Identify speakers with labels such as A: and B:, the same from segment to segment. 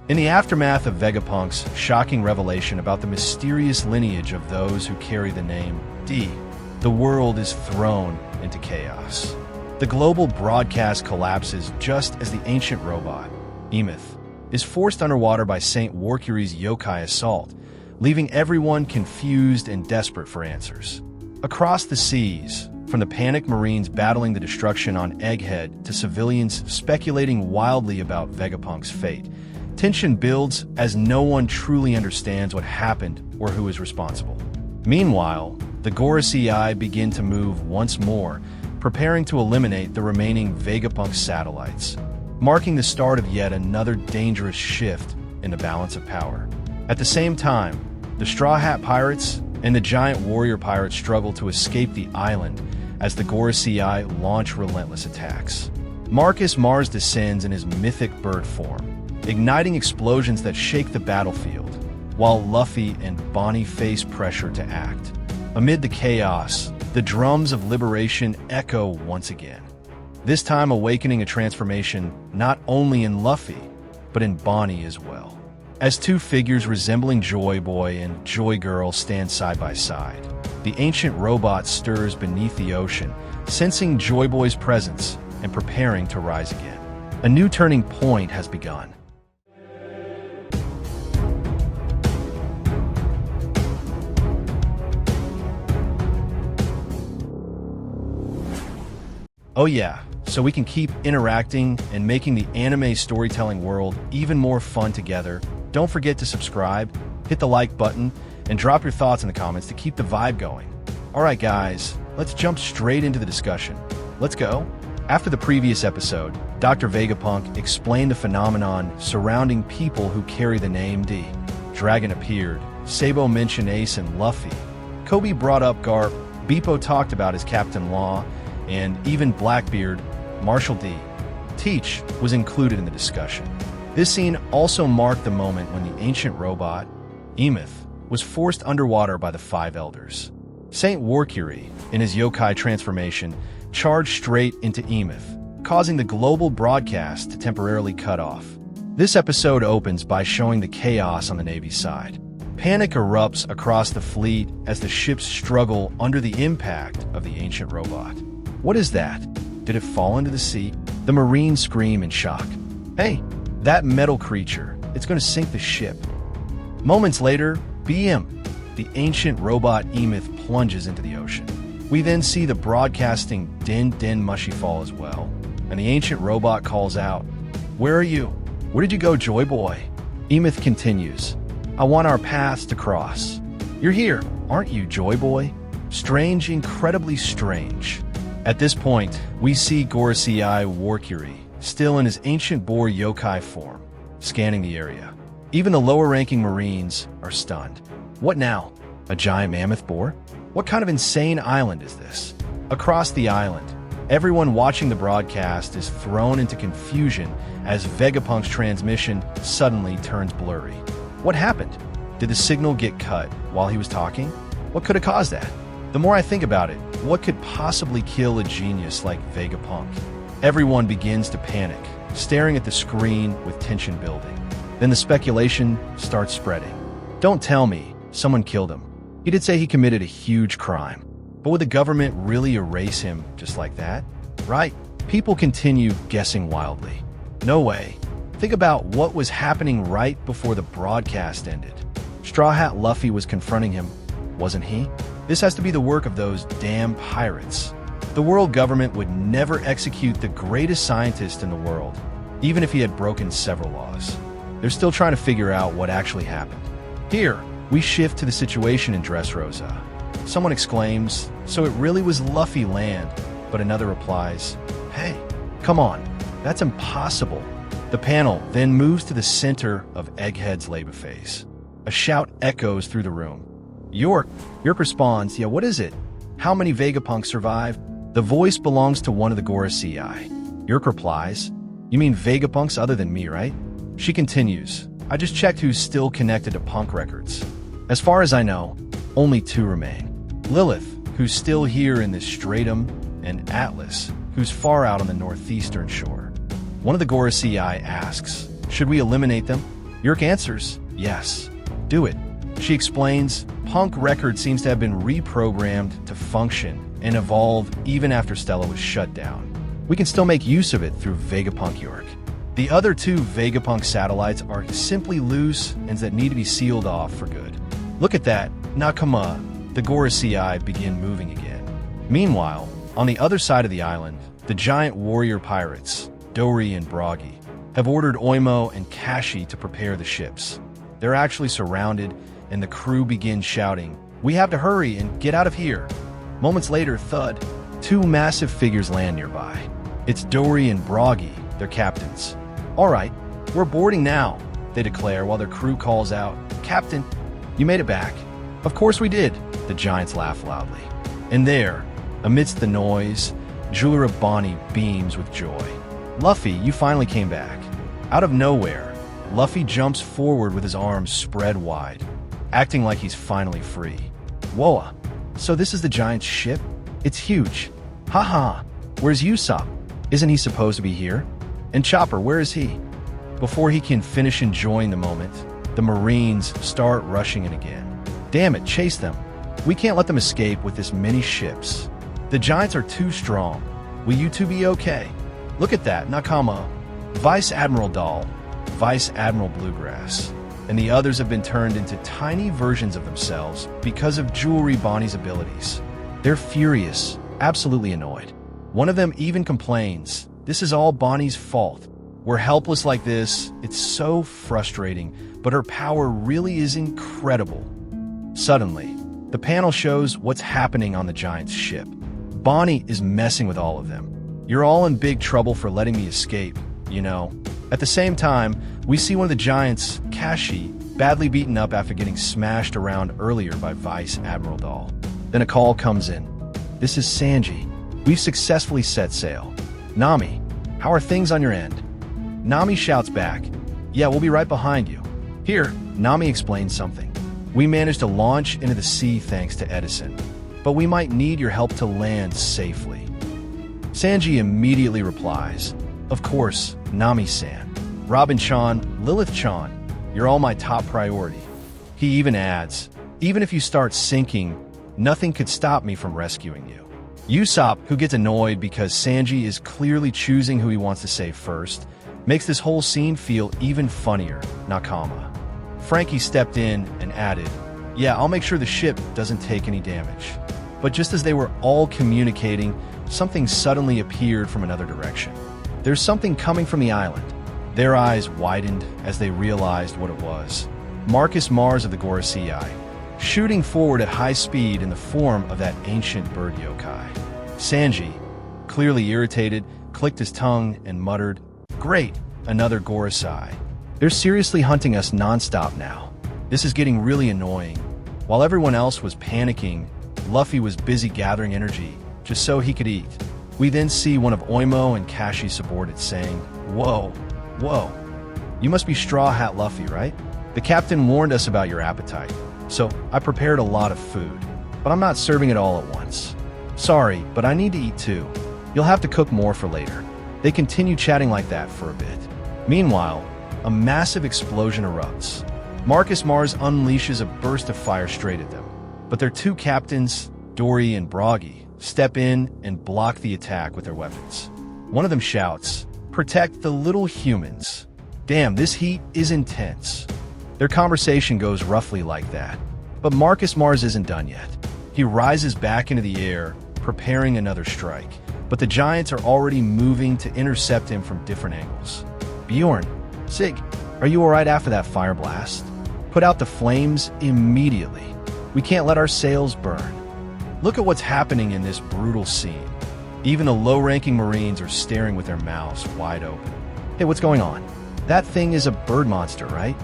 A: In the aftermath of Vegapunk's shocking revelation about the mysterious lineage of those who carry the name D, the world is thrown into chaos. The global broadcast collapses just as the ancient robot, Emeth, is forced underwater by Saint Warcury's yokai assault, leaving everyone confused and desperate for answers. Across the seas, from the panicked Marines battling the destruction on Egghead to civilians speculating wildly about Vegapunk's fate, tension builds as no one truly understands what happened or who is responsible. Meanwhile, the Gorosei begin to move once more, preparing to eliminate the remaining Vegapunk satellites, marking the start of yet another dangerous shift in the balance of power. At the same time, the Straw Hat Pirates and the giant warrior pirates struggle to escape the island as the Gorosei launch relentless attacks. Marcus Mars descends in his mythic bird form, igniting explosions that shake the battlefield, while Luffy and Bonney face pressure to act. Amid the chaos, the drums of liberation echo once again, this time awakening a transformation not only in Luffy, but in Bonney as well. As two figures resembling Joy Boy and Joy Girl stand side by side, the ancient robot stirs beneath the ocean, sensing Joy Boy's presence and preparing to rise again. A new turning point has begun. Oh yeah, so we can keep interacting and making the anime storytelling world even more fun together. Don't forget to subscribe, hit the like button, and drop your thoughts in the comments to keep the vibe going. Alright guys, let's jump straight into the discussion. Let's go. After the previous episode, Dr. Vegapunk explained the phenomenon surrounding people who carry the name D. Dragon appeared, Sabo mentioned Ace and Luffy, Kobe brought up Garp, Beepo talked about his Captain Law, and even Blackbeard, Marshall D. Teach was included in the discussion. This scene also marked the moment when the ancient robot, Emeth, was forced underwater by the Five Elders. Saint Warcury, in his yokai transformation, charged straight into Emeth, causing the global broadcast to temporarily cut off. This episode opens by showing the chaos on the Navy side. Panic erupts across the fleet as the ships struggle under the impact of the ancient robot. What is that? Did it fall into the sea? The Marines scream in shock. Hey, that metal creature, it's going to sink the ship. Moments later, BM, the ancient robot Emeth plunges into the ocean. We then see the broadcasting Din Din Mushy fall as well, and the ancient robot calls out, "Where are you? Where did you go, Joy Boy?" Emeth continues, "I want our paths to cross. You're here, aren't you, Joy Boy?" Strange, incredibly strange. At this point, we see Gorosei Warcury, still in his ancient boar yokai form, scanning the area. Even the lower-ranking Marines are stunned. What now? A giant mammoth boar? What kind of insane island is this? Across the island, everyone watching the broadcast is thrown into confusion as Vegapunk's transmission suddenly turns blurry. What happened? Did the signal get cut while he was talking? What could have caused that? The more I think about it, what could possibly kill a genius like Vegapunk? Everyone begins to panic, staring at the screen with tension building. Then the speculation starts spreading. Don't tell me someone killed him. He did say he committed a huge crime. But would the government really erase him just like that? Right? People continue guessing wildly. No way. Think about what was happening right before the broadcast ended. Straw Hat Luffy was confronting him, wasn't he? This has to be the work of those damn pirates. The world government would never execute the greatest scientist in the world, even if he had broken several laws. They're still trying to figure out what actually happened. Here, we shift to the situation in Dressrosa. Someone exclaims, "So it really was Luffy land," but another replies, "Hey, come on, that's impossible." The panel then moves to the center of Egghead's labor phase. A shout echoes through the room. York responds, "Yeah, what is it? How many Vegapunks survive?" The voice belongs to one of the Gorosei. York replies, "You mean Vegapunks other than me, right?" She continues, "I just checked who's still connected to Punk Records. As far as I know, only 2 remain. Lilith, who's still here in this stratum, and Atlas, who's far out on the northeastern shore." One of the Gorosei asks, "Should we eliminate them?" Yerk answers, yes, do it. She explains, Punk Record seems to have been reprogrammed to function and evolve even after Stella was shut down. We can still make use of it through Vegapunk Yerk. The other two Vegapunk satellites are simply loose ends that need to be sealed off for good. Look at that, Nakama, the Gorosei begin moving again. Meanwhile, on the other side of the island, the giant warrior pirates, Dori and Bragi, have ordered Oimo and Kashi to prepare the ships. They're actually surrounded, and the crew begins shouting, "We have to hurry and get out of here." Moments later, thud, two massive figures land nearby. It's Dori and Bragi, their captains. "All right, we're boarding now," they declare while their crew calls out, "Captain, you made it back." "Of course we did," the giants laugh loudly. And there, amidst the noise, jeweler of Bonney beams with joy. "Luffy, you finally came back." Out of nowhere, Luffy jumps forward with his arms spread wide, acting like he's finally free. "Whoa, so this is the giant's ship? It's huge. Haha, where's Usopp? Isn't he supposed to be here? And Chopper, where is he?" Before he can finish enjoying the moment, the Marines start rushing in again. "Damn it, chase them. We can't let them escape with this many ships. The giants are too strong. Will you two be okay?" "Look at that, Nakama, Vice Admiral Doll, Vice Admiral Bluegrass, and the others have been turned into tiny versions of themselves because of Jewelry Bonnie's abilities. They're furious, absolutely annoyed. One of them even complains, "This is all Bonnie's fault. We're helpless like this. It's so frustrating, but her power really is incredible." Suddenly, the panel shows what's happening on the giant's ship. Bonney is messing with all of them. "You're all in big trouble for letting me escape, you know." At the same time, we see one of the giants, Kashi, badly beaten up after getting smashed around earlier by Vice Admiral Doll. Then a call comes in. "This is Sanji. We've successfully set sail. Nami, how are things on your end?" Nami shouts back, "Yeah, we'll be right behind you." Here, Nami explains something. "We managed to launch into the sea thanks to Edison, but we might need your help to land safely." Sanji immediately replies, "Of course, Nami-san. Robin-chan, Lilith-chan, you're all my top priority." He even adds, "Even if you start sinking, nothing could stop me from rescuing you." Usopp, who gets annoyed because Sanji is clearly choosing who he wants to save first, makes this whole scene feel even funnier, Nakama. Frankie stepped in and added, "Yeah, I'll make sure the ship doesn't take any damage." But just as they were all communicating, something suddenly appeared from another direction. There's something coming from the island. Their eyes widened as they realized what it was. Marcus Mars of the Gorosei, shooting forward at high speed in the form of that ancient bird yokai. Sanji, clearly irritated, clicked his tongue and muttered, "Great, another Gorosei. They're seriously hunting us non-stop now. This is getting really annoying." While everyone else was panicking, Luffy was busy gathering energy just so he could eat. We then see one of Oimo and Kashi's subordinates saying, "Whoa, whoa. You must be Straw Hat Luffy, right? The captain warned us about your appetite, so I prepared a lot of food, but I'm not serving it all at once. Sorry, but I need to eat too. You'll have to cook more for later." They continue chatting like that for a bit. Meanwhile, a massive explosion erupts. Marcus Mars unleashes a burst of fire straight at them, but their two captains, Dori and Bragi, step in and block the attack with their weapons. One of them shouts, "Protect the little humans." Damn, this heat is intense. Their conversation goes roughly like that. But Marcus Mars isn't done yet. He rises back into the air, preparing another strike. But the giants are already moving to intercept him from different angles. "Bjorn, Sig, are you alright after that fire blast? Put out the flames immediately. We can't let our sails burn." Look at what's happening in this brutal scene. Even the low-ranking Marines are staring with their mouths wide open. "Hey, what's going on? That thing is a bird monster, right?"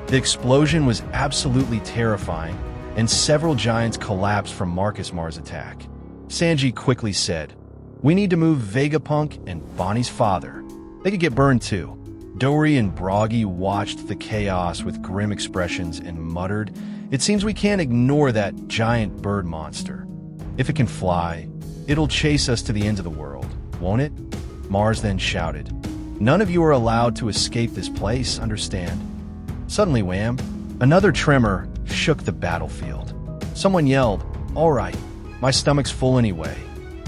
A: The explosion was absolutely terrifying, and several giants collapsed from Marcus Mars' attack. Sanji quickly said, "We need to move Vegapunk and Bonnie's father. They could get burned too." Dori and Bragi watched the chaos with grim expressions and muttered, "It seems we can't ignore that giant bird monster. If it can fly, it'll chase us to the ends of the world, won't it?" Mars then shouted, "None of you are allowed to escape this place, understand?" Suddenly, wham, another tremor shook the battlefield. Someone yelled, "All right, my stomach's full anyway.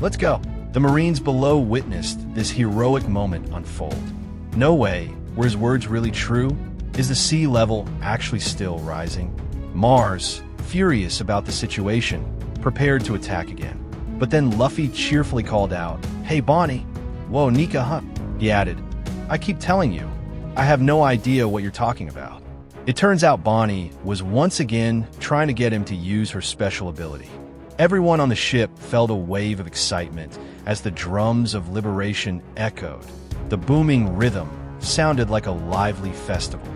A: Let's go." The Marines below witnessed this heroic moment unfold. No way, were his words really true? Is the sea level actually still rising? Mars, furious about the situation, prepared to attack again. But then Luffy cheerfully called out, "Hey Bonney." "Whoa, Nika, huh?" He added, "I keep telling you, I have no idea what you're talking about." It turns out Bonney was once again trying to get him to use her special ability. Everyone on the ship felt a wave of excitement as the drums of liberation echoed. The booming rhythm sounded like a lively festival.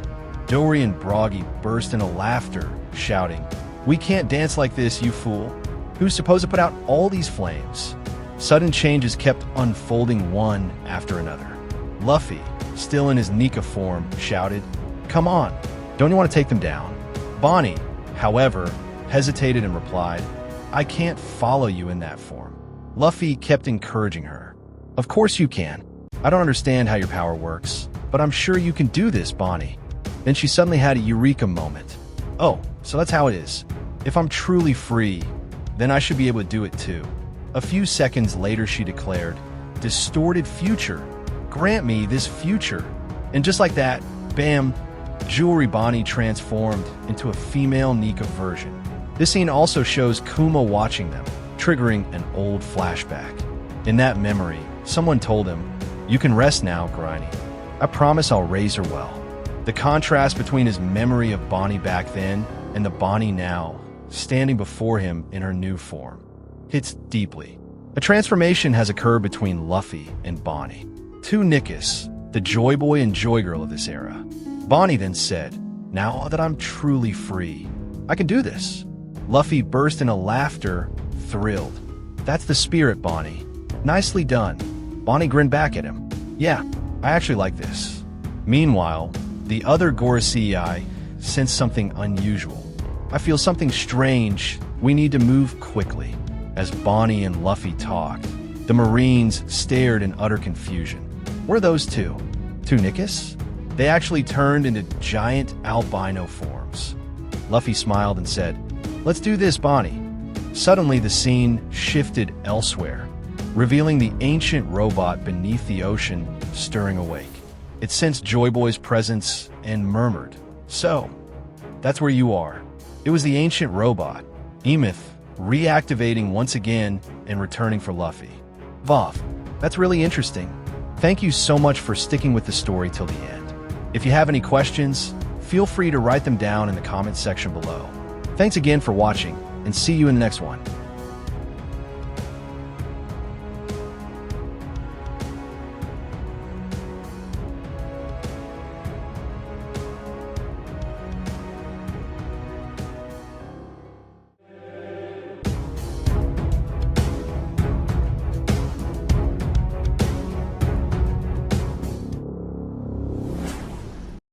A: Dory and Broggy burst into laughter, shouting, "We can't dance like this, you fool. Who's supposed to put out all these flames?" Sudden changes kept unfolding one after another. Luffy, still in his Nika form, shouted, "Come on, don't you want to take them down?" Bonney, however, hesitated and replied, "I can't follow you in that form." Luffy kept encouraging her. "Of course you can. I don't understand how your power works, but I'm sure you can do this, Bonney." Then she suddenly had a eureka moment. "Oh, so that's how it is. If I'm truly free, then I should be able to do it too." A few seconds later she declared, "Distorted future. Grant me this future." And just like that, bam, Jewelry Bonney transformed into a female Nika version. This scene also shows Kuma watching them, triggering an old flashback. In that memory, someone told him, "You can rest now, Griny. I promise I'll raise her well." The contrast between his memory of Bonney back then and the Bonney now, standing before him in her new form, hits deeply. A transformation has occurred between Luffy and Bonney, two NIKAS, the Joy Boy and Joy Girl of this era. Bonney then said, "Now that I'm truly free, I can do this." Luffy burst into laughter, thrilled. "That's the spirit, Bonney. Nicely done." Bonney grinned back at him. "Yeah, I actually like this." Meanwhile, the other Gorosei sensed something unusual. "I feel something strange. We need to move quickly." As Bonney and Luffy talked, the Marines stared in utter confusion. Were those two? Two NIKAS? They actually turned into giant albino forms. Luffy smiled and said, "Let's do this, Bonney." Suddenly the scene shifted elsewhere, revealing the ancient robot beneath the ocean stirring awake. It sensed Joy Boy's presence and murmured, "So, that's where you are." It was the ancient robot, Emeth, reactivating once again and returning for Luffy. "Vav, that's really interesting. Thank you so much for sticking with the story till the end. If you have any questions, feel free to write them down in the comments section below. Thanks again for watching, and see you in the next one.